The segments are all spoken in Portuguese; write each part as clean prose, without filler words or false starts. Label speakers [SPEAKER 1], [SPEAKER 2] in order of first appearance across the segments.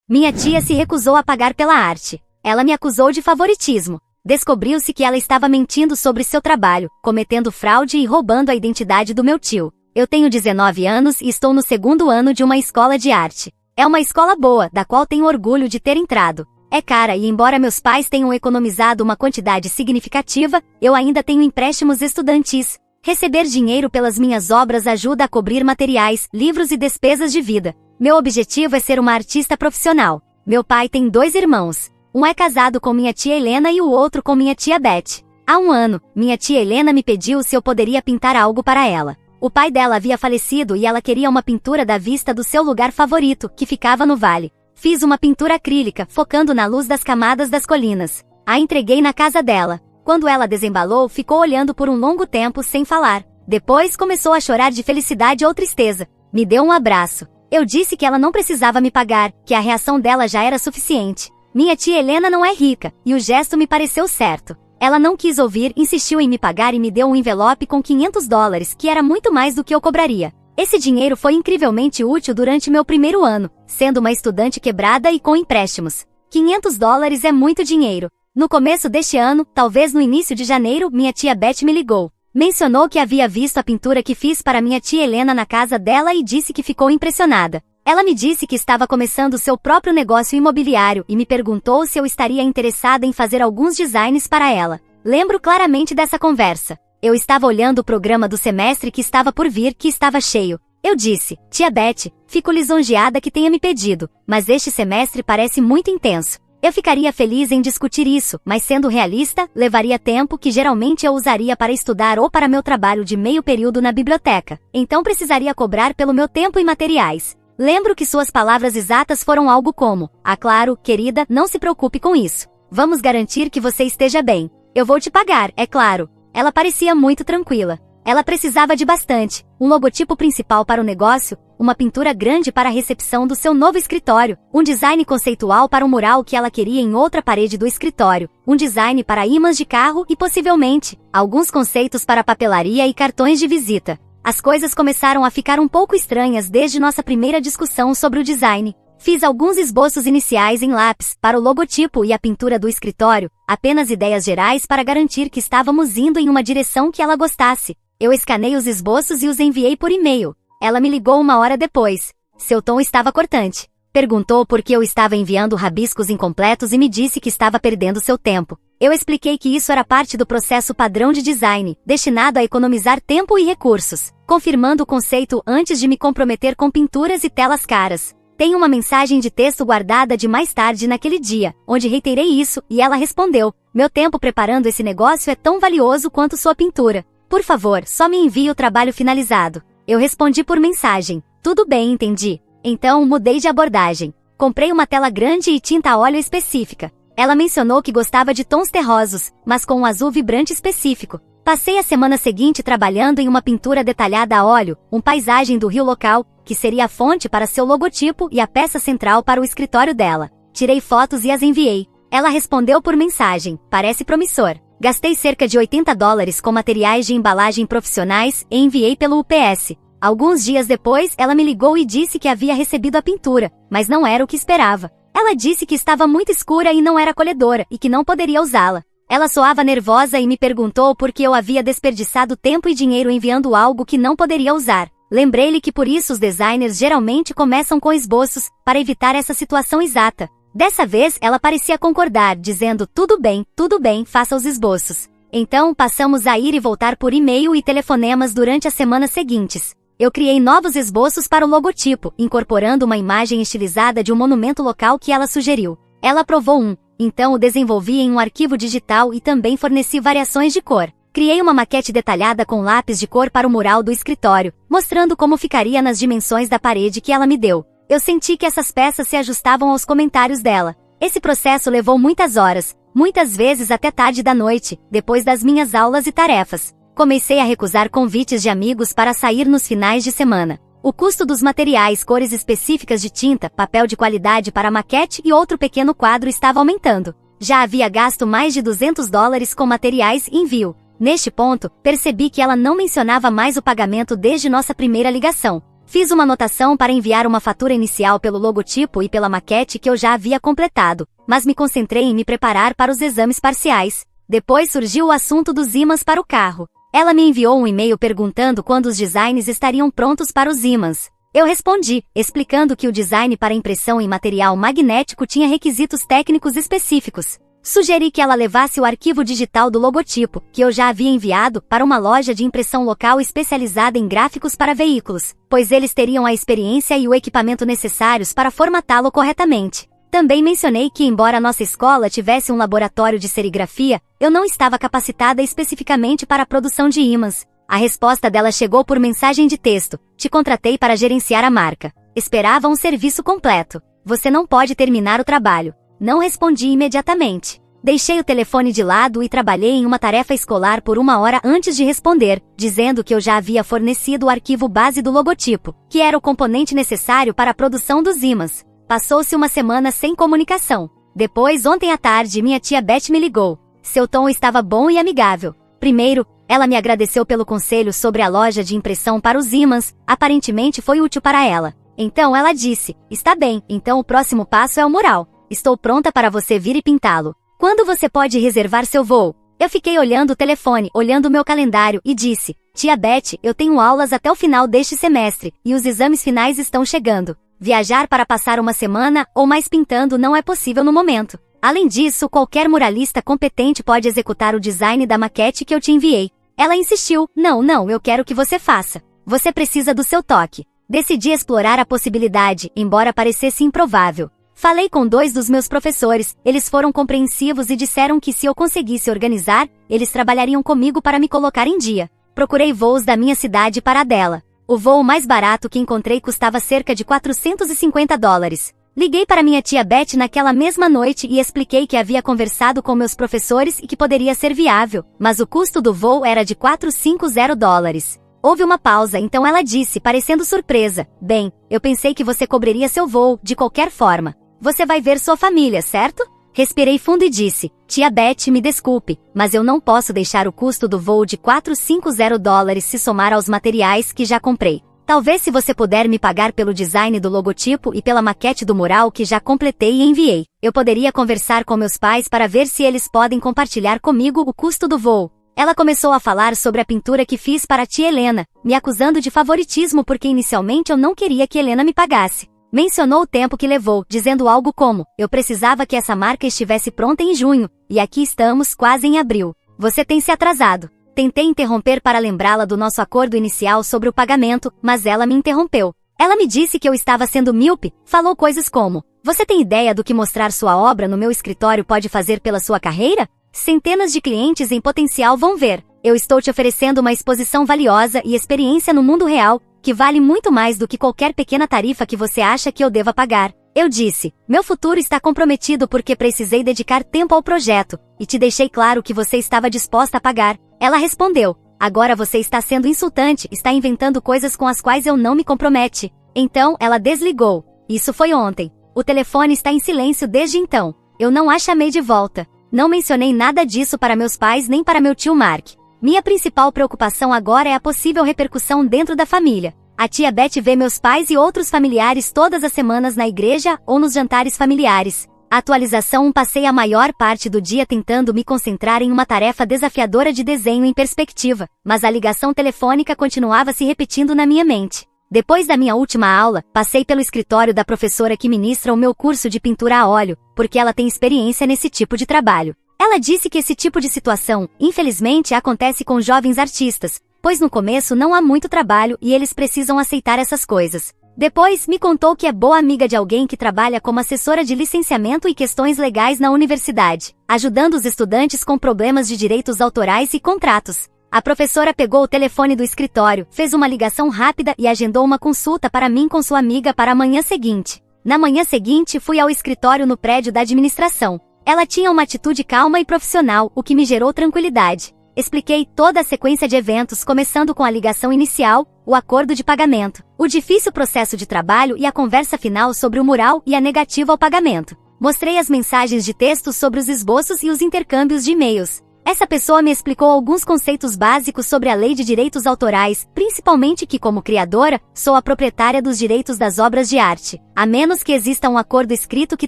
[SPEAKER 1] Minha tia se recusou a pagar pela arte. Ela me acusou de favoritismo. Descobriu-se que ela estava mentindo sobre seu trabalho, cometendo fraude e roubando a identidade do meu tio. Eu tenho 19 anos e estou no segundo ano de uma escola de arte. É uma escola boa, da qual tenho orgulho de ter entrado. É cara e embora meus pais tenham economizado uma quantidade significativa, eu ainda tenho empréstimos estudantis. Receber dinheiro pelas minhas obras ajuda a cobrir materiais, livros e despesas de vida. Meu objetivo é ser uma artista profissional. Meu pai tem 2 irmãos. Um é casado com minha tia Helena e o outro com minha tia Beth. Há um ano, minha tia Helena me pediu se eu poderia pintar algo para ela. O pai dela havia falecido e ela queria uma pintura da vista do seu lugar favorito, que ficava no vale. Fiz uma pintura acrílica, focando na luz das camadas das colinas. A entreguei na casa dela. Quando ela desembalou, ficou olhando por um longo tempo sem falar. Depois começou a chorar de felicidade ou tristeza. Me deu um abraço. Eu disse que ela não precisava me pagar, que a reação dela já era suficiente. Minha tia Helena não é rica, e o gesto me pareceu certo. Ela não quis ouvir, insistiu em me pagar e me deu um envelope com $500, que era muito mais do que eu cobraria. Esse dinheiro foi incrivelmente útil durante meu primeiro ano, sendo uma estudante quebrada e com empréstimos. $500 é muito dinheiro. No começo deste ano, talvez no início de janeiro, minha tia Beth me ligou. Mencionou que havia visto a pintura que fiz para minha tia Helena na casa dela e disse que ficou impressionada. Ela me disse que estava começando seu próprio negócio imobiliário e me perguntou se eu estaria interessada em fazer alguns designs para ela. Lembro claramente dessa conversa. Eu estava olhando o programa do semestre que estava por vir, que estava cheio. Eu disse, tia Beth, fico lisonjeada que tenha me pedido, mas este semestre parece muito intenso. Eu ficaria feliz em discutir isso, mas sendo realista, levaria tempo que geralmente eu usaria para estudar ou para meu trabalho de meio período na biblioteca. Então precisaria cobrar pelo meu tempo e materiais. Lembro que suas palavras exatas foram algo como, claro, querida, não se preocupe com isso. Vamos garantir que você esteja bem. Eu vou te pagar, é claro. Ela parecia muito tranquila. Ela precisava de bastante. Um logotipo principal para o negócio, uma pintura grande para a recepção do seu novo escritório, um design conceitual para um mural que ela queria em outra parede do escritório, um design para ímãs de carro e, possivelmente, alguns conceitos para papelaria e cartões de visita. As coisas começaram a ficar um pouco estranhas desde nossa primeira discussão sobre o design. Fiz alguns esboços iniciais em lápis, para o logotipo e a pintura do escritório, apenas ideias gerais para garantir que estávamos indo em uma direção que ela gostasse. Eu escanei os esboços e os enviei por e-mail. Ela me ligou 1 hora depois. Seu tom estava cortante. Perguntou por que eu estava enviando rabiscos incompletos e me disse que estava perdendo seu tempo. Eu expliquei que isso era parte do processo padrão de design, destinado a economizar tempo e recursos, confirmando o conceito antes de me comprometer com pinturas e telas caras. Tenho uma mensagem de texto guardada de mais tarde naquele dia, onde reiterei isso, e ela respondeu, meu tempo preparando esse negócio é tão valioso quanto sua pintura. Por favor, só me envie o trabalho finalizado. Eu respondi por mensagem, tudo bem, entendi. Então, mudei de abordagem. Comprei uma tela grande e tinta a óleo específica. Ela mencionou que gostava de tons terrosos, mas com um azul vibrante específico. Passei a semana seguinte trabalhando em uma pintura detalhada a óleo, paisagem do rio local, que seria a fonte para seu logotipo e a peça central para o escritório dela. Tirei fotos e as enviei. Ela respondeu por mensagem, parece promissor. Gastei cerca de $80 com materiais de embalagem profissionais e enviei pelo UPS. Alguns dias depois, ela me ligou e disse que havia recebido a pintura, mas não era o que esperava. Ela disse que estava muito escura e não era acolhedora, e que não poderia usá-la. Ela soava nervosa e me perguntou por que eu havia desperdiçado tempo e dinheiro enviando algo que não poderia usar. Lembrei-lhe que por isso os designers geralmente começam com esboços, para evitar essa situação exata. Dessa vez, ela parecia concordar, dizendo, tudo bem, faça os esboços. Então, passamos a ir e voltar por e-mail e telefonemas durante as semanas seguintes. Eu criei novos esboços para o logotipo, incorporando uma imagem estilizada de um monumento local que ela sugeriu. Ela aprovou então o desenvolvi em um arquivo digital e também forneci variações de cor. Criei uma maquete detalhada com lápis de cor para o mural do escritório, mostrando como ficaria nas dimensões da parede que ela me deu. Eu senti que essas peças se ajustavam aos comentários dela. Esse processo levou muitas horas, muitas vezes até tarde da noite, depois das minhas aulas e tarefas. Comecei a recusar convites de amigos para sair nos finais de semana. O custo dos materiais, cores específicas de tinta, papel de qualidade para a maquete e outro pequeno quadro estava aumentando. Já havia gasto mais de $200 com materiais e envio. Neste ponto, percebi que ela não mencionava mais o pagamento desde nossa primeira ligação. Fiz uma anotação para enviar uma fatura inicial pelo logotipo e pela maquete que eu já havia completado, mas me concentrei em me preparar para os exames parciais. Depois surgiu o assunto dos ímãs para o carro. Ela me enviou um e-mail perguntando quando os designs estariam prontos para os ímãs. Eu respondi, explicando que o design para impressão em material magnético tinha requisitos técnicos específicos. Sugeri que ela levasse o arquivo digital do logotipo, que eu já havia enviado, para uma loja de impressão local especializada em gráficos para veículos, pois eles teriam a experiência e o equipamento necessários para formatá-lo corretamente. Também mencionei que, embora nossa escola tivesse um laboratório de serigrafia, eu não estava capacitada especificamente para a produção de ímãs. A resposta dela chegou por mensagem de texto: te contratei para gerenciar a marca. Esperava um serviço completo. Você não pode terminar o trabalho. Não respondi imediatamente. Deixei o telefone de lado e trabalhei em uma tarefa escolar por 1 hora antes de responder, dizendo que eu já havia fornecido o arquivo base do logotipo, que era o componente necessário para a produção dos ímãs. Passou-se uma semana sem comunicação. Depois, ontem à tarde, minha tia Beth me ligou. Seu tom estava bom e amigável. Primeiro, ela me agradeceu pelo conselho sobre a loja de impressão para os ímãs, aparentemente foi útil para ela. Então ela disse: está bem, então o próximo passo é o mural. Estou pronta para você vir e pintá-lo. Quando você pode reservar seu voo? Eu fiquei olhando o telefone, olhando o meu calendário e disse: tia Beth, eu tenho aulas até o final deste semestre, e os exames finais estão chegando. Viajar para passar uma semana ou mais pintando não é possível no momento. Além disso, qualquer muralista competente pode executar o design da maquete que eu te enviei. Ela insistiu: não, eu quero que você faça. Você precisa do seu toque. Decidi explorar a possibilidade, embora parecesse improvável. Falei com 2 dos meus professores, eles foram compreensivos e disseram que se eu conseguisse organizar, eles trabalhariam comigo para me colocar em dia. Procurei voos da minha cidade para a dela. O voo mais barato que encontrei custava cerca de $450. Liguei para minha tia Beth naquela mesma noite e expliquei que havia conversado com meus professores e que poderia ser viável, mas o custo do voo era de $450. Houve uma pausa, então ela disse, parecendo surpresa: bem, eu pensei que você cobriria seu voo, de qualquer forma. Você vai ver sua família, certo? Respirei fundo e disse: tia Beth, me desculpe, mas eu não posso deixar o custo do voo de $450 se somar aos materiais que já comprei. Talvez se você puder me pagar pelo design do logotipo e pela maquete do mural que já completei e enviei, eu poderia conversar com meus pais para ver se eles podem compartilhar comigo o custo do voo. Ela começou a falar sobre a pintura que fiz para a tia Helena, me acusando de favoritismo porque inicialmente eu não queria que Helena me pagasse. Mencionou o tempo que levou, dizendo algo como: eu precisava que essa marca estivesse pronta em junho, e aqui estamos quase em abril. Você tem se atrasado. Tentei interromper para lembrá-la do nosso acordo inicial sobre o pagamento, mas ela me interrompeu. Ela me disse que eu estava sendo míope, falou coisas como: você tem ideia do que mostrar sua obra no meu escritório pode fazer pela sua carreira? Centenas de clientes em potencial vão ver. Eu estou te oferecendo uma exposição valiosa e experiência no mundo real, que vale muito mais do que qualquer pequena tarifa que você acha que eu deva pagar. Eu disse: meu futuro está comprometido porque precisei dedicar tempo ao projeto, e te deixei claro que você estava disposta a pagar. Ela respondeu: agora você está sendo insultante, está inventando coisas com as quais eu não me compromete. Então, ela desligou. Isso foi ontem. O telefone está em silêncio desde então. Eu não a chamei de volta. Não mencionei nada disso para meus pais nem para meu tio Mark. Minha principal preocupação agora é a possível repercussão dentro da família. A tia Beth vê meus pais e outros familiares todas as semanas na igreja ou nos jantares familiares. A atualização passei a maior parte do dia tentando me concentrar em uma tarefa desafiadora de desenho em perspectiva, mas a ligação telefônica continuava se repetindo na minha mente. Depois da minha última aula, passei pelo escritório da professora que ministra o meu curso de pintura a óleo, porque ela tem experiência nesse tipo de trabalho. Ela disse que esse tipo de situação, infelizmente, acontece com jovens artistas, pois no começo não há muito trabalho e eles precisam aceitar essas coisas. Depois, me contou que é boa amiga de alguém que trabalha como assessora de licenciamento e questões legais na universidade, ajudando os estudantes com problemas de direitos autorais e contratos. A professora pegou o telefone do escritório, fez uma ligação rápida e agendou uma consulta para mim com sua amiga para a manhã seguinte. Na manhã seguinte, fui ao escritório no prédio da administração. Ela tinha uma atitude calma e profissional, o que me gerou tranquilidade. Expliquei toda a sequência de eventos, começando com a ligação inicial, o acordo de pagamento, o difícil processo de trabalho e a conversa final sobre o mural e a negativa ao pagamento. Mostrei as mensagens de texto sobre os esboços e os intercâmbios de e-mails. Essa pessoa me explicou alguns conceitos básicos sobre a lei de direitos autorais, principalmente que, como criadora, sou a proprietária dos direitos das obras de arte, a menos que exista um acordo escrito que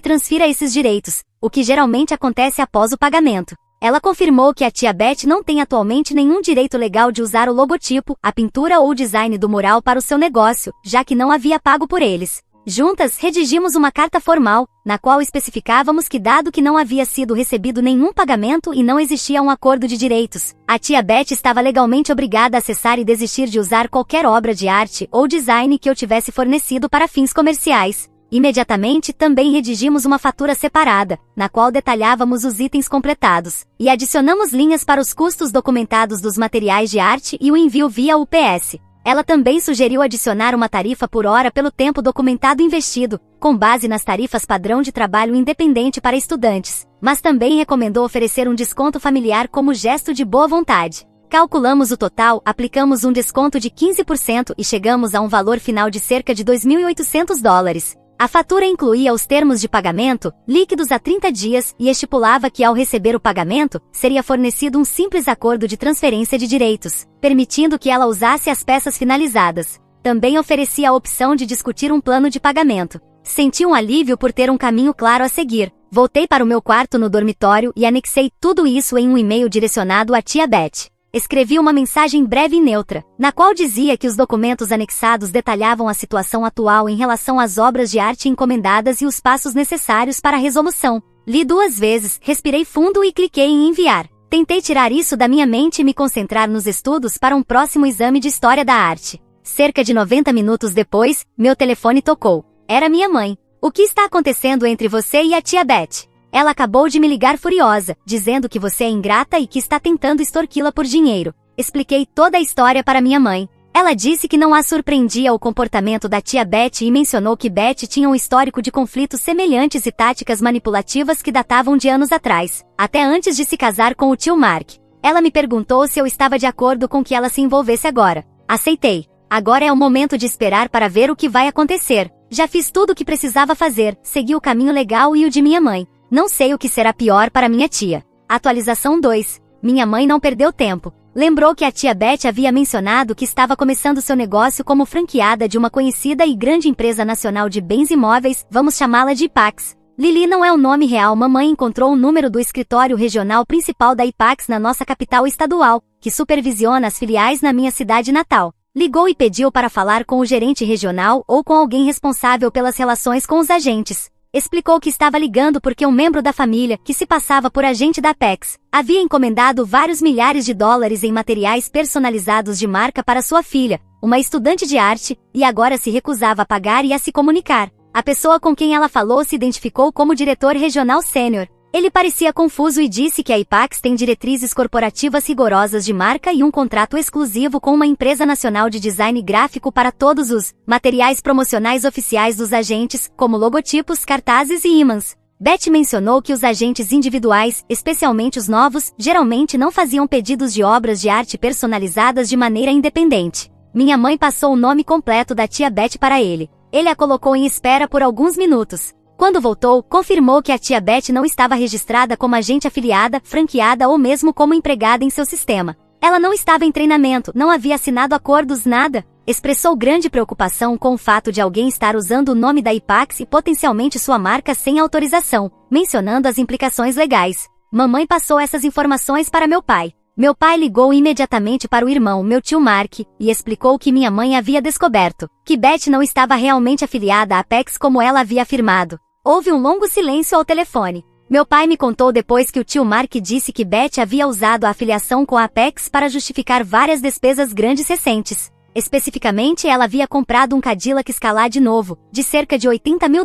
[SPEAKER 1] transfira esses direitos, o que geralmente acontece após o pagamento. Ela confirmou que a tia Beth não tem atualmente nenhum direito legal de usar o logotipo, a pintura ou o design do mural para o seu negócio, já que não havia pago por eles. Juntas, redigimos uma carta formal, na qual especificávamos que, dado que não havia sido recebido nenhum pagamento e não existia um acordo de direitos, a tia Beth estava legalmente obrigada a cessar e desistir de usar qualquer obra de arte ou design que eu tivesse fornecido para fins comerciais. Imediatamente, também redigimos uma fatura separada, na qual detalhávamos os itens completados, e adicionamos linhas para os custos documentados dos materiais de arte e o envio via UPS. Ela também sugeriu adicionar uma tarifa por hora pelo tempo documentado investido, com base nas tarifas padrão de trabalho independente para estudantes, mas também recomendou oferecer um desconto familiar como gesto de boa vontade. Calculamos o total, aplicamos um desconto de 15% e chegamos a um valor final de cerca de $2.800. A fatura incluía os termos de pagamento, líquidos a 30 dias, e estipulava que ao receber o pagamento, seria fornecido um simples acordo de transferência de direitos, permitindo que ela usasse as peças finalizadas. Também oferecia a opção de discutir um plano de pagamento. Senti um alívio por ter um caminho claro a seguir. Voltei para o meu quarto no dormitório e anexei tudo isso em um e-mail direcionado à tia Beth. Escrevi uma mensagem breve e neutra, na qual dizia que os documentos anexados detalhavam a situação atual em relação às obras de arte encomendadas e os passos necessários para a resolução. Li 2 vezes, respirei fundo e cliquei em enviar. Tentei tirar isso da minha mente e me concentrar nos estudos para um próximo exame de História da Arte. Cerca de 90 minutos depois, meu telefone tocou. Era minha mãe. O que está acontecendo entre você e a tia Beth? Ela acabou de me ligar furiosa, dizendo que você é ingrata e que está tentando extorquí-la por dinheiro. Expliquei toda a história para minha mãe. Ela disse que não a surpreendia o comportamento da tia Beth e mencionou que Beth tinha um histórico de conflitos semelhantes e táticas manipulativas que datavam de anos atrás, até antes de se casar com o tio Mark. Ela me perguntou se eu estava de acordo com que ela se envolvesse agora. Aceitei. Agora é o momento de esperar para ver o que vai acontecer. Já fiz tudo o que precisava fazer, segui o caminho legal e o de minha mãe. Não sei o que será pior para minha tia. Atualização 2. Minha mãe não perdeu tempo. Lembrou que a tia Beth havia mencionado que estava começando seu negócio como franqueada de uma conhecida e grande empresa nacional de bens imóveis, vamos chamá-la de IPAX. Lili não é o nome real. Mamãe encontrou o número do escritório regional principal da IPAX na nossa capital estadual, que supervisiona as filiais na minha cidade natal. Ligou e pediu para falar com o gerente regional ou com alguém responsável pelas relações com os agentes. Explicou que estava ligando porque um membro da família, que se passava por agente da Apex, havia encomendado vários milhares de dólares em materiais personalizados de marca para sua filha, uma estudante de arte, e agora se recusava a pagar e a se comunicar. A pessoa com quem ela falou se identificou como diretor regional sênior. Ele parecia confuso e disse que a IPAX tem diretrizes corporativas rigorosas de marca e um contrato exclusivo com uma empresa nacional de design gráfico para todos os materiais promocionais oficiais dos agentes, como logotipos, cartazes e ímãs. Beth mencionou que os agentes individuais, especialmente os novos, geralmente não faziam pedidos de obras de arte personalizadas de maneira independente. Minha mãe passou o nome completo da tia Beth para ele. Ele a colocou em espera por alguns minutos. Quando voltou, confirmou que a tia Beth não estava registrada como agente afiliada, franqueada ou mesmo como empregada em seu sistema. Ela não estava em treinamento, não havia assinado acordos, nada. Expressou grande preocupação com o fato de alguém estar usando o nome da IPAX e potencialmente sua marca sem autorização, mencionando as implicações legais. Mamãe passou essas informações para meu pai. Meu pai ligou imediatamente para o irmão, meu tio Mark, e explicou que minha mãe havia descoberto que Beth não estava realmente afiliada à Apex como ela havia afirmado. Houve um longo silêncio ao telefone. Meu pai me contou depois que o tio Mark disse que Beth havia usado a afiliação com a Apex para justificar várias despesas grandes recentes. Especificamente, ela havia comprado um Cadillac Escalade novo, de cerca de $80 mil,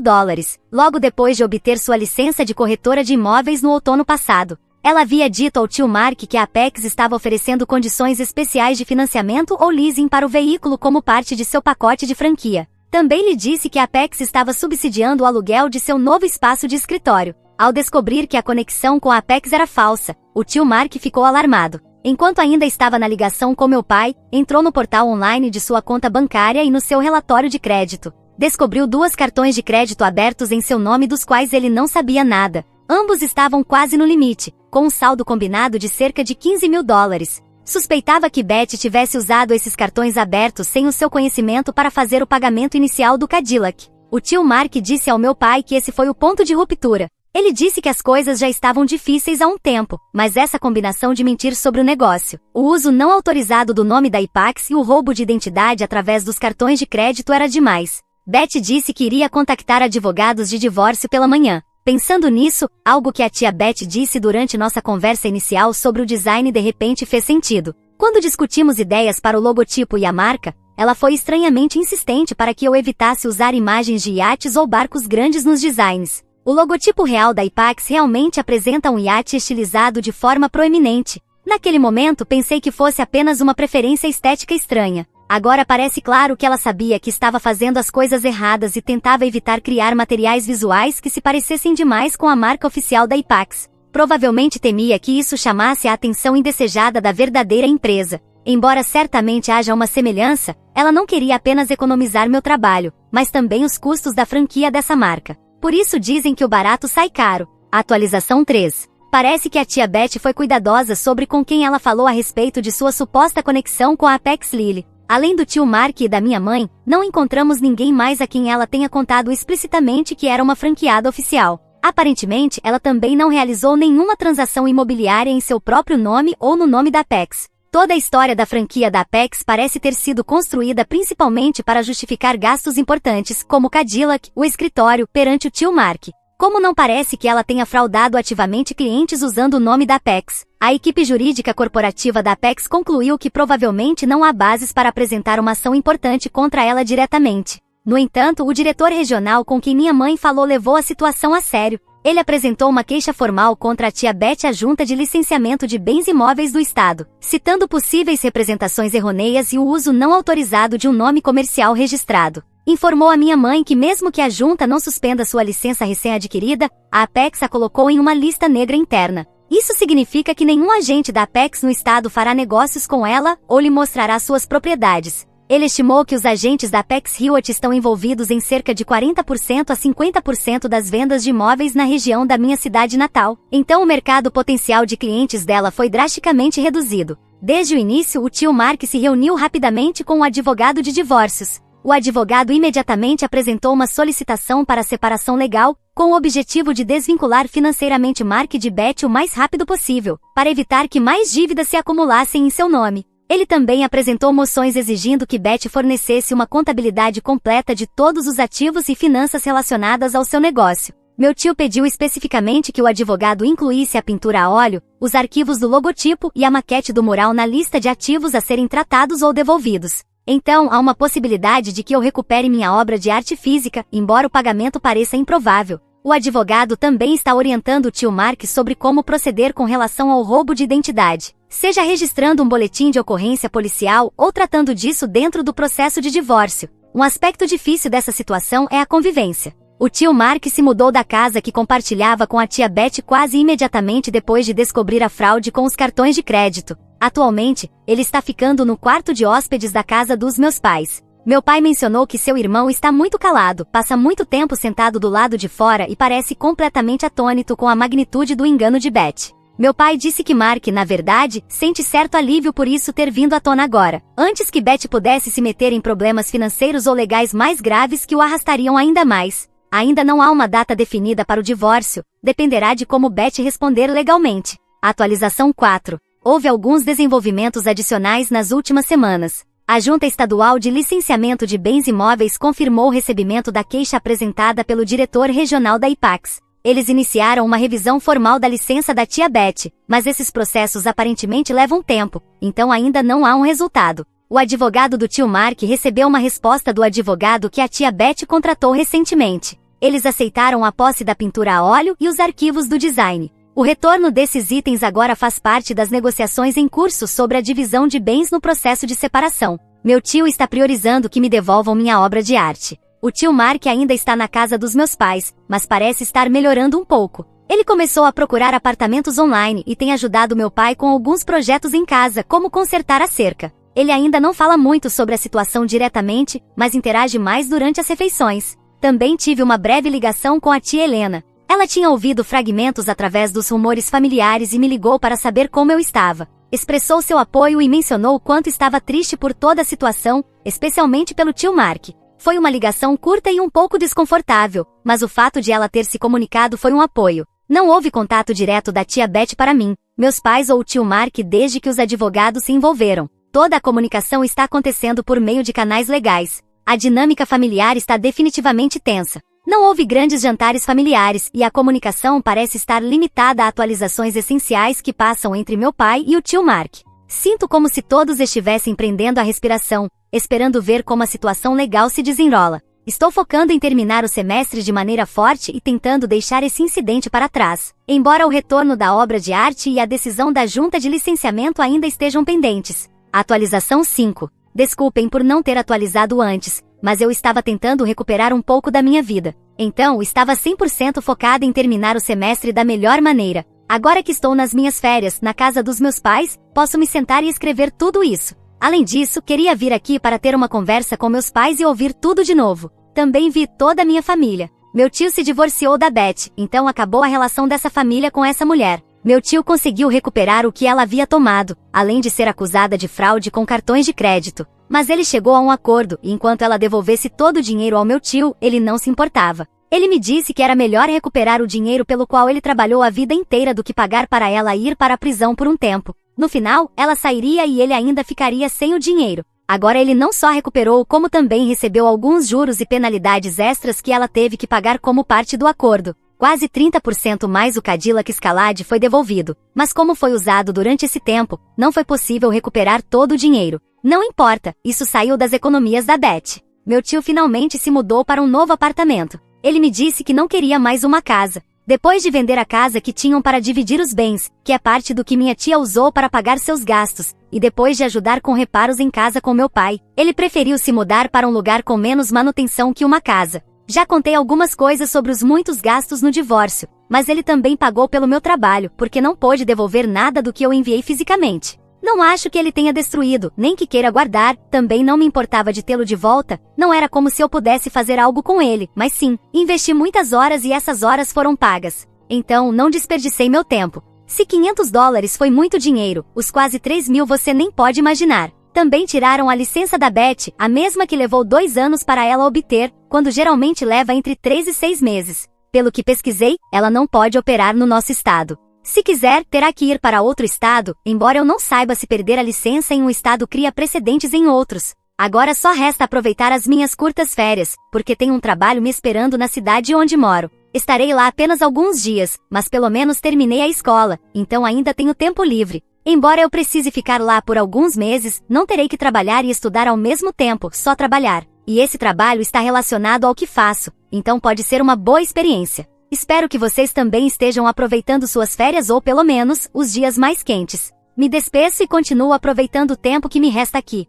[SPEAKER 1] logo depois de obter sua licença de corretora de imóveis no outono passado. Ela havia dito ao tio Mark que a Apex estava oferecendo condições especiais de financiamento ou leasing para o veículo como parte de seu pacote de franquia. Também lhe disse que a Apex estava subsidiando o aluguel de seu novo espaço de escritório. Ao descobrir que a conexão com a Apex era falsa, o tio Mark ficou alarmado. Enquanto ainda estava na ligação com meu pai, entrou no portal online de sua conta bancária e no seu relatório de crédito. Descobriu 2 cartões de crédito abertos em seu nome dos quais ele não sabia nada. Ambos estavam quase no limite. com um saldo combinado de cerca de 15 mil dólares. Suspeitava que Beth tivesse usado esses cartões abertos sem o seu conhecimento para fazer o pagamento inicial do Cadillac. O tio Mark disse ao meu pai que esse foi o ponto de ruptura. Ele disse que as coisas já estavam difíceis há um tempo, mas essa combinação de mentir sobre o negócio, o uso não autorizado do nome da Apex e o roubo de identidade através dos cartões de crédito era demais. Beth disse que iria contactar advogados de divórcio pela manhã. Pensando nisso, algo que a tia Beth disse durante nossa conversa inicial sobre o design de repente fez sentido. Quando discutimos ideias para o logotipo e a marca, ela foi estranhamente insistente para que eu evitasse usar imagens de iates ou barcos grandes nos designs. O logotipo real da Apex realmente apresenta um iate estilizado de forma proeminente. Naquele momento pensei que fosse apenas uma preferência estética estranha. Agora parece claro que ela sabia que estava fazendo as coisas erradas e tentava evitar criar materiais visuais que se parecessem demais com a marca oficial da Apex. Provavelmente temia que isso chamasse a atenção indesejada da verdadeira empresa. Embora certamente haja uma semelhança, ela não queria apenas economizar meu trabalho, mas também os custos da franquia dessa marca. Por isso dizem que o barato sai caro. Atualização 3. Parece que a tia Beth foi cuidadosa sobre com quem ela falou a respeito de sua suposta conexão com a Apex Lily. Além do tio Mark e da minha mãe, não encontramos ninguém mais a quem ela tenha contado explicitamente que era uma franqueada oficial. Aparentemente, ela também não realizou nenhuma transação imobiliária em seu próprio nome ou no nome da Apex. Toda a história da franquia da Apex parece ter sido construída principalmente para justificar gastos importantes, como o Cadillac, o escritório, perante o tio Mark. Como não parece que ela tenha fraudado ativamente clientes usando o nome da Apex, a equipe jurídica corporativa da Apex concluiu que provavelmente não há bases para apresentar uma ação importante contra ela diretamente. No entanto, o diretor regional com quem minha mãe falou levou a situação a sério. Ele apresentou uma queixa formal contra a tia Beth à Junta de Licenciamento de Bens Imóveis do Estado, citando possíveis representações errôneas e o uso não autorizado de um nome comercial registrado. Informou a minha mãe que mesmo que a junta não suspenda sua licença recém-adquirida, a Apex a colocou em uma lista negra interna. Isso significa que nenhum agente da Apex no estado fará negócios com ela ou lhe mostrará suas propriedades. Ele estimou que os agentes da Apex Realty estão envolvidos em cerca de 40% a 50% das vendas de imóveis na região da minha cidade natal. Então o mercado potencial de clientes dela foi drasticamente reduzido. Desde o início, o tio Mark se reuniu rapidamente com o advogado de divórcios. O advogado imediatamente apresentou uma solicitação para separação legal, com o objetivo de desvincular financeiramente Mark de Beth o mais rápido possível, para evitar que mais dívidas se acumulassem em seu nome. Ele também apresentou moções exigindo que Beth fornecesse uma contabilidade completa de todos os ativos e finanças relacionadas ao seu negócio. Meu tio pediu especificamente que o advogado incluísse a pintura a óleo, os arquivos do logotipo e a maquete do mural na lista de ativos a serem tratados ou devolvidos. Então, há uma possibilidade de que eu recupere minha obra de arte física, embora o pagamento pareça improvável. O advogado também está orientando o tio Mark sobre como proceder com relação ao roubo de identidade, seja registrando um boletim de ocorrência policial ou tratando disso dentro do processo de divórcio. Um aspecto difícil dessa situação é a convivência. O tio Mark se mudou da casa que compartilhava com a tia Beth quase imediatamente depois de descobrir a fraude com os cartões de crédito. Atualmente, ele está ficando no quarto de hóspedes da casa dos meus pais. Meu pai mencionou que seu irmão está muito calado, passa muito tempo sentado do lado de fora e parece completamente atônito com a magnitude do engano de Beth. Meu pai disse que Mark, na verdade, sente certo alívio por isso ter vindo à tona agora, antes que Beth pudesse se meter em problemas financeiros ou legais mais graves que o arrastariam ainda mais. Ainda não há uma data definida para o divórcio, dependerá de como Beth responder legalmente. Atualização 4. Houve alguns desenvolvimentos adicionais nas últimas semanas. A Junta Estadual de Licenciamento de Bens Imóveis confirmou o recebimento da queixa apresentada pelo diretor regional da Apex. Eles iniciaram uma revisão formal da licença da tia Beth, mas esses processos aparentemente levam tempo, então ainda não há um resultado. O advogado do tio Mark recebeu uma resposta do advogado que a tia Beth contratou recentemente. Eles aceitaram a posse da pintura a óleo e os arquivos do design. O retorno desses itens agora faz parte das negociações em curso sobre a divisão de bens no processo de separação. Meu tio está priorizando que me devolvam minha obra de arte. O tio Mark ainda está na casa dos meus pais, mas parece estar melhorando um pouco. Ele começou a procurar apartamentos online e tem ajudado meu pai com alguns projetos em casa, como consertar a cerca. Ele ainda não fala muito sobre a situação diretamente, mas interage mais durante as refeições. Também tive uma breve ligação com a tia Helena. Ela tinha ouvido fragmentos através dos rumores familiares e me ligou para saber como eu estava. Expressou seu apoio e mencionou o quanto estava triste por toda a situação, especialmente pelo tio Mark. Foi uma ligação curta e um pouco desconfortável, mas o fato de ela ter se comunicado foi um apoio. Não houve contato direto da tia Beth para mim, meus pais ou o tio Mark desde que os advogados se envolveram. Toda a comunicação está acontecendo por meio de canais legais. A dinâmica familiar está definitivamente tensa. Não houve grandes jantares familiares e a comunicação parece estar limitada a atualizações essenciais que passam entre meu pai e o tio Mark. Sinto como se todos estivessem prendendo a respiração, esperando ver como a situação legal se desenrola. Estou focando em terminar o semestre de maneira forte e tentando deixar esse incidente para trás. Embora o retorno da obra de arte e a decisão da junta de licenciamento ainda estejam pendentes. Atualização 5. Desculpem por não ter atualizado antes, mas eu estava tentando recuperar um pouco da minha vida. Então, estava 100% focada em terminar o semestre da melhor maneira. Agora que estou nas minhas férias, na casa dos meus pais, posso me sentar e escrever tudo isso. Além disso, queria vir aqui para ter uma conversa com meus pais e ouvir tudo de novo. Também vi toda a minha família. Meu tio se divorciou da Beth, então acabou a relação dessa família com essa mulher. Meu tio conseguiu recuperar o que ela havia tomado, além de ser acusada de fraude com cartões de crédito. Mas ele chegou a um acordo, e enquanto ela devolvesse todo o dinheiro ao meu tio, ele não se importava. Ele me disse que era melhor recuperar o dinheiro pelo qual ele trabalhou a vida inteira do que pagar para ela ir para a prisão por um tempo. No final, ela sairia e ele ainda ficaria sem o dinheiro. Agora ele não só recuperou como também recebeu alguns juros e penalidades extras que ela teve que pagar como parte do acordo. Quase 30% mais o Cadillac Escalade foi devolvido, mas como foi usado durante esse tempo, não foi possível recuperar todo o dinheiro. Não importa, isso saiu das economias da Beth. Meu tio finalmente se mudou para um novo apartamento. Ele me disse que não queria mais uma casa. Depois de vender a casa que tinham para dividir os bens, que é parte do que minha tia usou para pagar seus gastos, e depois de ajudar com reparos em casa com meu pai, ele preferiu se mudar para um lugar com menos manutenção que uma casa. Já contei algumas coisas sobre os muitos gastos no divórcio, mas ele também pagou pelo meu trabalho, porque não pôde devolver nada do que eu enviei fisicamente. Não acho que ele tenha destruído, nem que queira guardar, também não me importava de tê-lo de volta, não era como se eu pudesse fazer algo com ele, mas sim, investi muitas horas e essas horas foram pagas. Então, não desperdicei meu tempo. Se $500 foi muito dinheiro, os quase 3.000 você nem pode imaginar. Também tiraram a licença da Beth, a mesma que levou 2 anos para ela obter, quando geralmente leva entre 3 e 6 meses. Pelo que pesquisei, ela não pode operar no nosso estado. Se quiser, terá que ir para outro estado, embora eu não saiba se perder a licença em um estado cria precedentes em outros. Agora só resta aproveitar as minhas curtas férias, porque tenho um trabalho me esperando na cidade onde moro. Estarei lá apenas alguns dias, mas pelo menos terminei a escola, então ainda tenho tempo livre. Embora eu precise ficar lá por alguns meses, não terei que trabalhar e estudar ao mesmo tempo, só trabalhar. E esse trabalho está relacionado ao que faço, então pode ser uma boa experiência. Espero que vocês também estejam aproveitando suas férias ou pelo menos, os dias mais quentes. Me despeço e continuo aproveitando o tempo que me resta aqui.